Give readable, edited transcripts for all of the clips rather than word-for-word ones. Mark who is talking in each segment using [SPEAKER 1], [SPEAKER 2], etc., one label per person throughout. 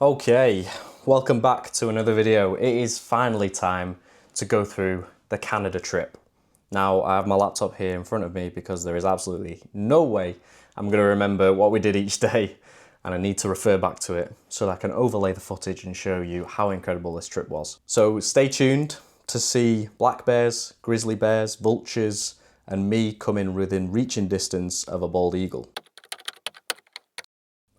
[SPEAKER 1] Okay, welcome back to another video. It is finally time to go through the Canada trip. Now, I have my laptop here in front of me because there is absolutely no way I'm going to remember what we did each day, and I need to refer back to it so that I can overlay the footage and show you how incredible this trip was. So stay tuned to see black bears, grizzly bears, vultures, and me coming within reaching distance of a bald eagle.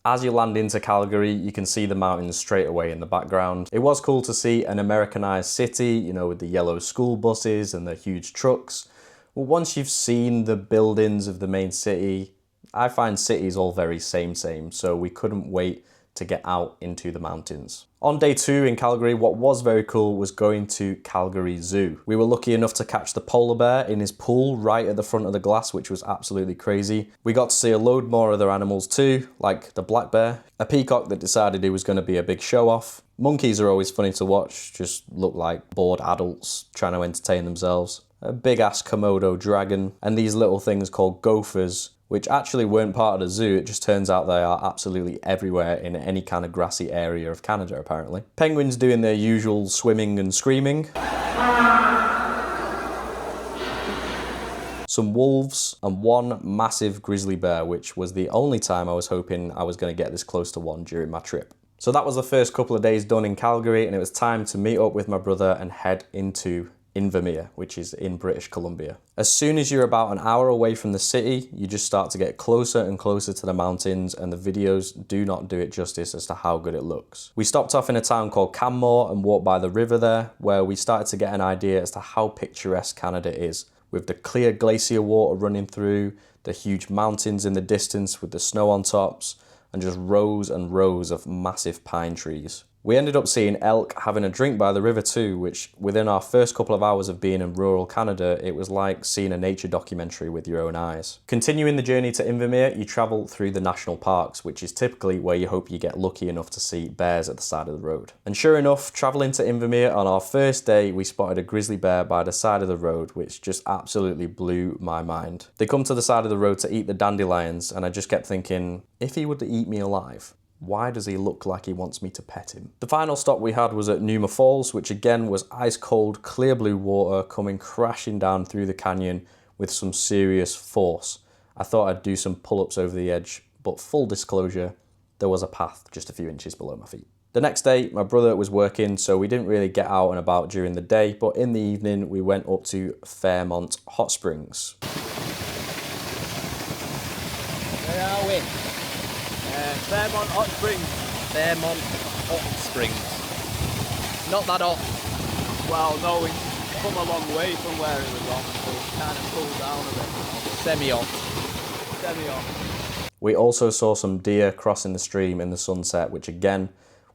[SPEAKER 1] As you land into Calgary, you can see the mountains straight away in the background. It was cool to see an Americanized city, you know, with the yellow school buses and the huge trucks. Well, once you've seen the buildings of the main city, I find cities all very same, so we couldn't wait to get out into the mountains. On day 2 in Calgary, what was very cool was going to Calgary Zoo. We were lucky enough to catch the polar bear in his pool right at the front of the glass, which was absolutely crazy. We got to see a load more other animals too, like the black bear, a peacock that decided he was going to be a big show off. Monkeys are always funny to watch, just look like bored adults trying to entertain themselves. A big ass Komodo dragon, and these little things called gophers, which actually weren't part of the zoo. It just turns out they are absolutely everywhere in any kind of grassy area of Canada, apparently. Penguins doing their usual swimming and screaming. Some wolves, and one massive grizzly bear, which was the only time I was hoping I was going to get this close to one during my trip. So that was the first couple of days done in Calgary, and it was time to meet up with my brother and head into Invermere, which is in British Columbia. As soon as you're about an hour away from the city, you just start to get closer and closer to the mountains, and the videos do not do it justice as to how good it looks. We stopped off in a town called Canmore and walked by the river there, where we started to get an idea as to how picturesque Canada is, with the clear glacier water running through, the huge mountains in the distance with the snow on tops, and just rows and rows of massive pine trees. We ended up seeing elk having a drink by the river too, which within our first couple of hours of being in rural Canada, it was like seeing a nature documentary with your own eyes. Continuing the journey to Invermere, you travel through the national parks, which is typically where you hope you get lucky enough to see bears at the side of the road. And sure enough, traveling to Invermere on our first day, we spotted a grizzly bear by the side of the road, which just absolutely blew my mind. They come to the side of the road to eat the dandelions, and I just kept thinking, if he were to eat me alive, why does he look like he wants me to pet him? The final stop we had was at Numa Falls, which again was ice cold, clear blue water coming crashing down through the canyon with some serious force. I thought I'd do some pull-ups over the edge, but full disclosure, there was a path just a few inches below my feet. The next day, my brother was working, so we didn't really get out and about during the day, but in the evening, we went up to Fairmont Hot Springs.
[SPEAKER 2] Where are we? Fairmont Hot Springs. Fairmont Hot Springs. Not that hot.
[SPEAKER 3] Well, no, we've come a long way from where it was on, so it's kind of cooled down a bit now.
[SPEAKER 2] Semi-hot.
[SPEAKER 3] Semi-hot.
[SPEAKER 1] We also saw some deer crossing the stream in the sunset, which again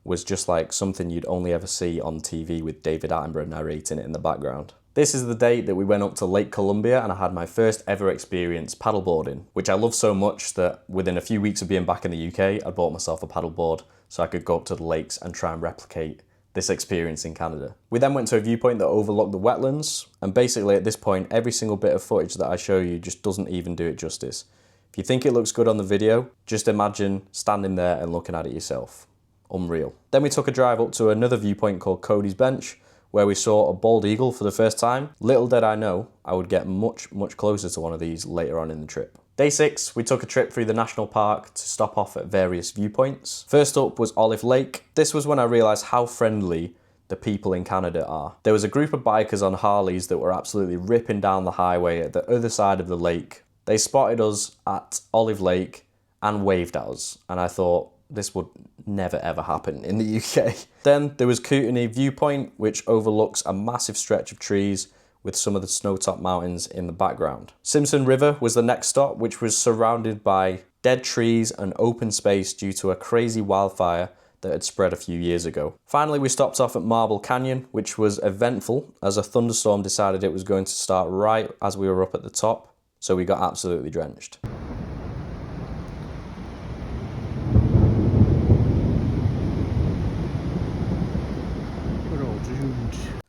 [SPEAKER 1] was just like something you'd only ever see on TV with David Attenborough narrating it in the background. This is the day that we went up to Lake Columbia and I had my first ever experience paddleboarding, which I love so much that within a few weeks of being back in the UK, I bought myself a paddleboard so I could go up to the lakes and try and replicate this experience in Canada. We then went to a viewpoint that overlooked the wetlands, and basically at this point, every single bit of footage that I show you just doesn't even do it justice. If you think it looks good on the video, just imagine standing there and looking at it yourself. Unreal. Then we took a drive up to another viewpoint called Cody's Bench, where we saw a bald eagle for the first time. Little did I know, I would get much closer to one of these later on in the trip. Day 6, we took a trip through the national park to stop off at various viewpoints. First up was Olive Lake. This was when I realised how friendly the people in Canada are. There was a group of bikers on Harleys that were absolutely ripping down the highway at the other side of the lake. They spotted us at Olive Lake and waved at us, and I thought, this would never ever happen in the UK. Then there was Kootenay Viewpoint, which overlooks a massive stretch of trees with some of the snow-topped mountains in the background. Simpson River was the next stop, which was surrounded by dead trees and open space due to a crazy wildfire that had spread a few years ago. Finally, we stopped off at Marble Canyon, which was eventful as a thunderstorm decided it was going to start right as we were up at the top, so we got absolutely drenched.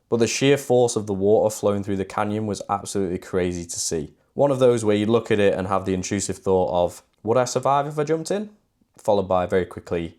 [SPEAKER 1] But the sheer force of the water flowing through the canyon was absolutely crazy to see. One of those where you look at it and have the intrusive thought of, would I survive if I jumped in? Followed by very quickly,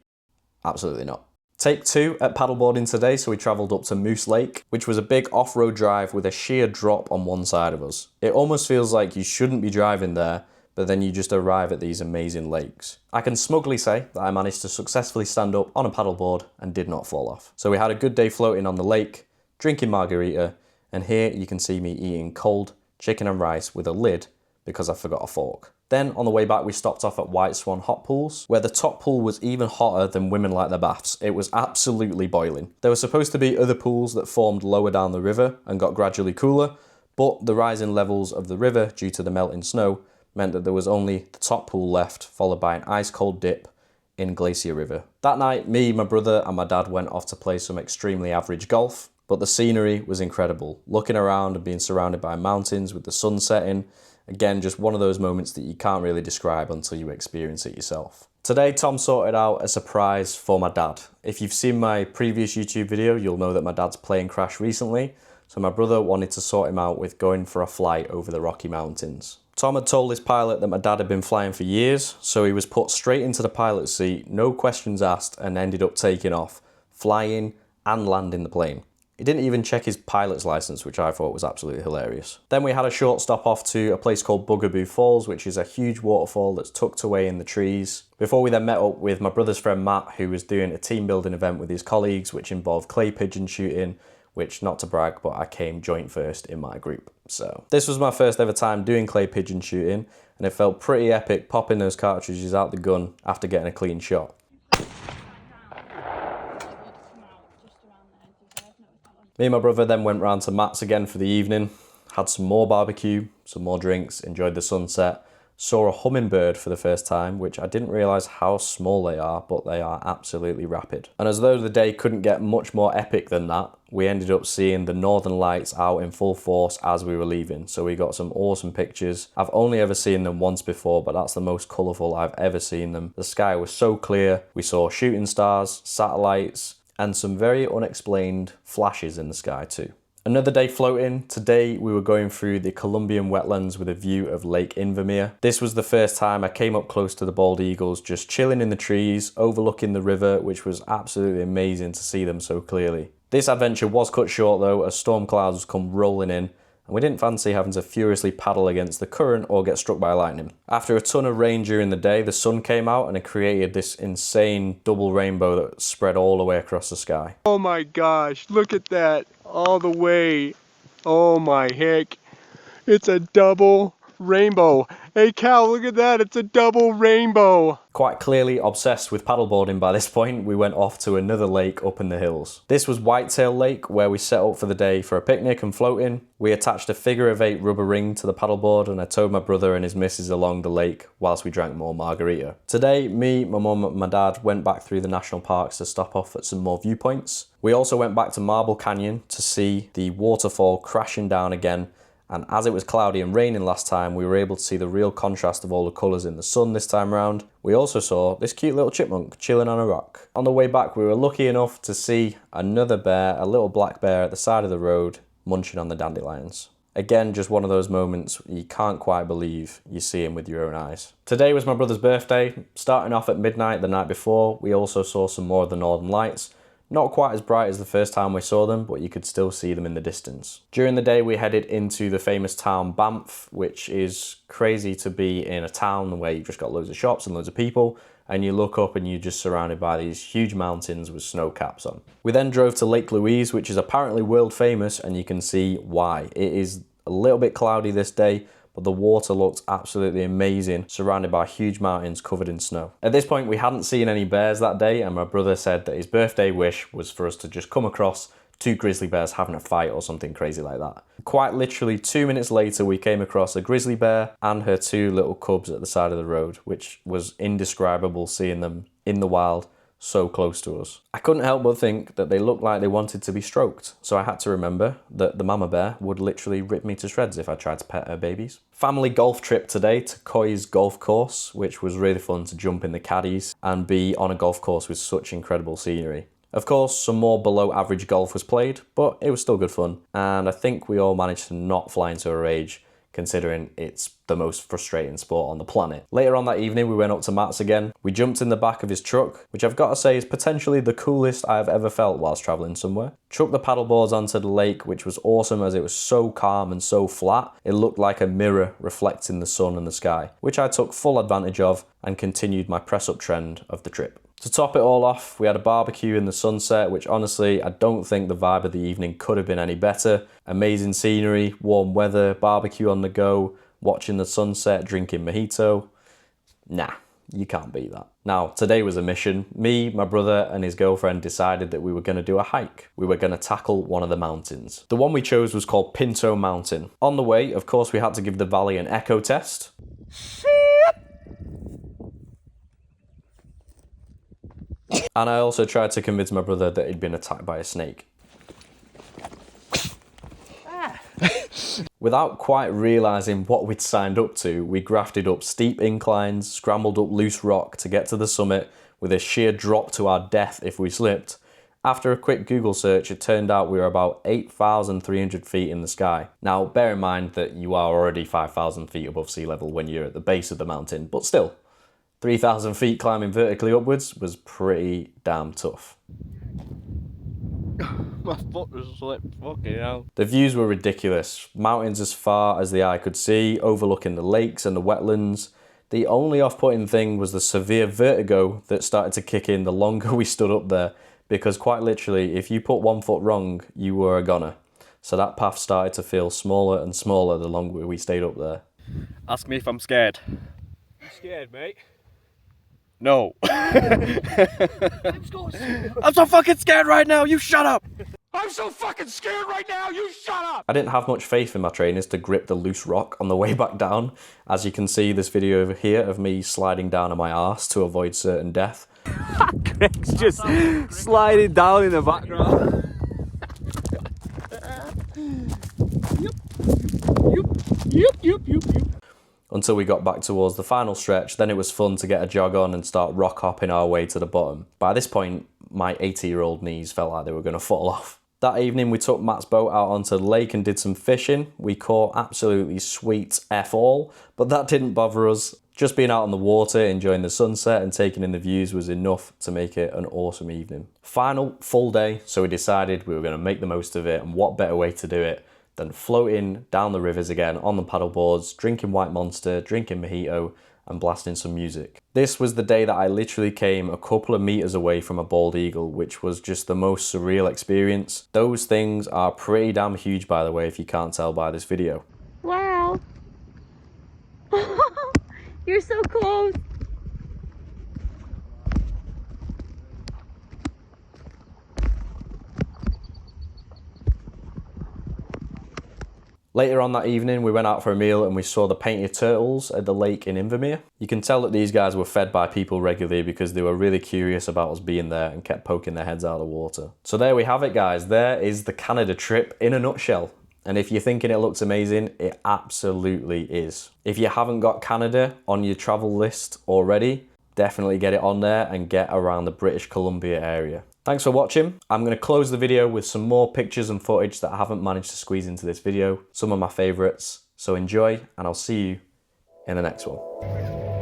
[SPEAKER 1] absolutely not. Take 2 at paddleboarding today, so we travelled up to Moose Lake, which was a big off-road drive with a sheer drop on one side of us. It almost feels like you shouldn't be driving there, but then you just arrive at these amazing lakes. I can smugly say that I managed to successfully stand up on a paddleboard and did not fall off. So we had a good day floating on the lake, drinking margarita, and here you can see me eating cold chicken and rice with a lid because I forgot a fork. Then on the way back we stopped off at White Swan Hot Pools, where the top pool was even hotter than women like their baths. It was absolutely boiling. There were supposed to be other pools that formed lower down the river and got gradually cooler, but the rising levels of the river due to the melting snow meant that there was only the top pool left, followed by an ice cold dip in Glacier River. That night, me, my brother and my dad went off to play some extremely average golf, but the scenery was incredible. Looking around and being surrounded by mountains with the sun setting, again, just one of those moments that you can't really describe until you experience it yourself. Today, Tom sorted out a surprise for my dad. If you've seen my previous YouTube video, you'll know that my dad's plane crashed recently, so my brother wanted to sort him out with going for a flight over the Rocky Mountains. Tom had told his pilot that my dad had been flying for years, so he was put straight into the pilot's seat, no questions asked, and ended up taking off, flying and landing the plane. He didn't even check his pilot's license, which I thought was absolutely hilarious. Then we had a short stop off to a place called Bugaboo Falls, which is a huge waterfall that's tucked away in the trees, before we then met up with my brother's friend Matt, who was doing a team building event with his colleagues, which involved clay pigeon shooting, which, not to brag, but I came joint first in my group. So this was my first ever time doing clay pigeon shooting, and it felt pretty epic popping those cartridges out the gun after getting a clean shot. Me and my brother then went round to Matt's again for the evening, had some more barbecue, some more drinks, enjoyed the sunset, saw a hummingbird for the first time, which I didn't realise how small they are, but they are absolutely rapid. And as though the day couldn't get much more epic than that, we ended up seeing the northern lights out in full force as we were leaving. So we got some awesome pictures. I've only ever seen them once before, but that's the most colourful I've ever seen them. The sky was so clear. We saw shooting stars, satellites, and some very unexplained flashes in the sky too. Another day floating. Today we were going through the Columbian wetlands with a view of Lake Invermere. This was the first time I came up close to the bald eagles, just chilling in the trees, overlooking the river, which was absolutely amazing to see them so clearly. This adventure was cut short though, as storm clouds come rolling in, and we didn't fancy having to furiously paddle against the current or get struck by lightning. After a ton of rain during the day, the sun came out and it created this insane double rainbow that spread all the way across the sky.
[SPEAKER 3] Oh my gosh, look at that, all the way. Oh my heck, it's a double rainbow. Hey Cal, look at that, it's a double rainbow.
[SPEAKER 1] Quite clearly obsessed with paddleboarding by this point, we went off to another lake up in the hills. This was Whitetail Lake, where we set up for the day for a picnic and floating. We attached a figure-of-8 rubber ring to the paddleboard and I towed my brother and his missus along the lake whilst we drank more margarita. Today, me, my mum and my dad went back through the national parks to stop off at some more viewpoints. We also went back to Marble Canyon to see the waterfall crashing down again, and as it was cloudy and raining last time, we were able to see the real contrast of all the colours in the sun this time around. We also saw this cute little chipmunk chilling on a rock. On the way back, we were lucky enough to see another bear, a little black bear at the side of the road, munching on the dandelions. Again, just one of those moments you can't quite believe you see him with your own eyes. Today was my brother's birthday. Starting off at midnight the night before, we also saw some more of the northern lights. Not quite as bright as the first time we saw them, but you could still see them in the distance. During the day, we headed into the famous town Banff, which is crazy to be in a town where you've just got loads of shops and loads of people, and you look up and you're just surrounded by these huge mountains with snow caps on. We then drove to Lake Louise, which is apparently world famous, and you can see why. It is a little bit cloudy this day, but the water looked absolutely amazing, surrounded by huge mountains covered in snow. At this point, we hadn't seen any bears that day, and my brother said that his birthday wish was for us to just come across 2 grizzly bears having a fight or something crazy like that. Quite literally 2 minutes later, we came across a grizzly bear and her 2 little cubs at the side of the road, which was indescribable seeing them in the wild so close to us. I couldn't help but think that they looked like they wanted to be stroked, so I had to remember that the mama bear would literally rip me to shreds if I tried to pet her babies. Family golf trip today to Coy's golf course, which was really fun to jump in the caddies and be on a golf course with such incredible scenery. Of course, some more below average golf was played, but it was still good fun, and I think we all managed to not fly into a rage, considering it's the most frustrating sport on the planet. Later on that evening, we went up to Matt's again. We jumped in the back of his truck, which I've got to say is potentially the coolest I've ever felt whilst traveling somewhere. Chucked the paddleboards onto the lake, which was awesome as it was so calm and so flat. It looked like a mirror reflecting the sun and the sky, which I took full advantage of and continued my press-up trend of the trip. To top it all off, we had a barbecue in the sunset, which honestly, I don't think the vibe of the evening could have been any better. Amazing scenery, warm weather, barbecue on the go, watching the sunset, drinking mojito. Nah, you can't beat that. Now, today was a mission. Me, my brother, and his girlfriend decided that we were going to do a hike. We were going to tackle one of the mountains. The one we chose was called Pinto Mountain. On the way, of course, we had to give the valley an echo test. And I also tried to convince my brother that he'd been attacked by a snake. Without quite realising what we'd signed up to, we grafted up steep inclines, scrambled up loose rock to get to the summit with a sheer drop to our death if we slipped. After a quick Google search, it turned out we were about 8,300 feet in the sky. Now, bear in mind that you are already 5,000 feet above sea level when you're at the base of the mountain, but still, 3,000 feet climbing vertically upwards was pretty damn tough.
[SPEAKER 2] My foot was slipped, fucking hell.
[SPEAKER 1] The views were ridiculous. Mountains as far as the eye could see, overlooking the lakes and the wetlands. The only off-putting thing was the severe vertigo that started to kick in the longer we stood up there, because quite literally, if you put one foot wrong, you were a goner. So that path started to feel smaller and smaller the longer we stayed up there.
[SPEAKER 2] Ask me if I'm scared.
[SPEAKER 3] You scared, mate?
[SPEAKER 2] No. I'm so fucking scared right now, you shut up!
[SPEAKER 3] I'm so fucking scared right now, you shut up!
[SPEAKER 1] I didn't have much faith in my trainers to grip the loose rock on the way back down. As you can see, this video over here of me sliding down on my arse to avoid certain death.
[SPEAKER 3] Greg's just sliding down in the background. Yep.
[SPEAKER 1] Until we got back towards the final stretch, then it was fun to get a jog on and start rock hopping our way to the bottom. By this point, my 80-year-old knees felt like they were going to fall off. That evening we took Matt's boat out onto the lake and did some fishing. We caught absolutely sweet F all, but that didn't bother us. Just being out on the water, enjoying the sunset and taking in the views was enough to make it an awesome evening. Final full day, so we decided we were going to make the most of it, and what better way to do it than floating down the rivers again on the paddleboards, drinking White Monster, drinking mojito, and blasting some music. This was the day that I literally came a couple of meters away from a bald eagle, which was just the most surreal experience. Those things are pretty damn huge, by the way, if you can't tell by this video.
[SPEAKER 4] Wow. You're so close.
[SPEAKER 1] Later on that evening, we went out for a meal and we saw the painted turtles at the lake in Invermere. You can tell that these guys were fed by people regularly because they were really curious about us being there and kept poking their heads out of the water. So there we have it, guys. There is the Canada trip in a nutshell. And if you're thinking it looks amazing, it absolutely is. If you haven't got Canada on your travel list already, definitely get it on there and get around the British Columbia area. Thanks for watching. I'm going to close the video with some more pictures and footage that I haven't managed to squeeze into this video. Some of my favourites. So enjoy, and I'll see you in the next one.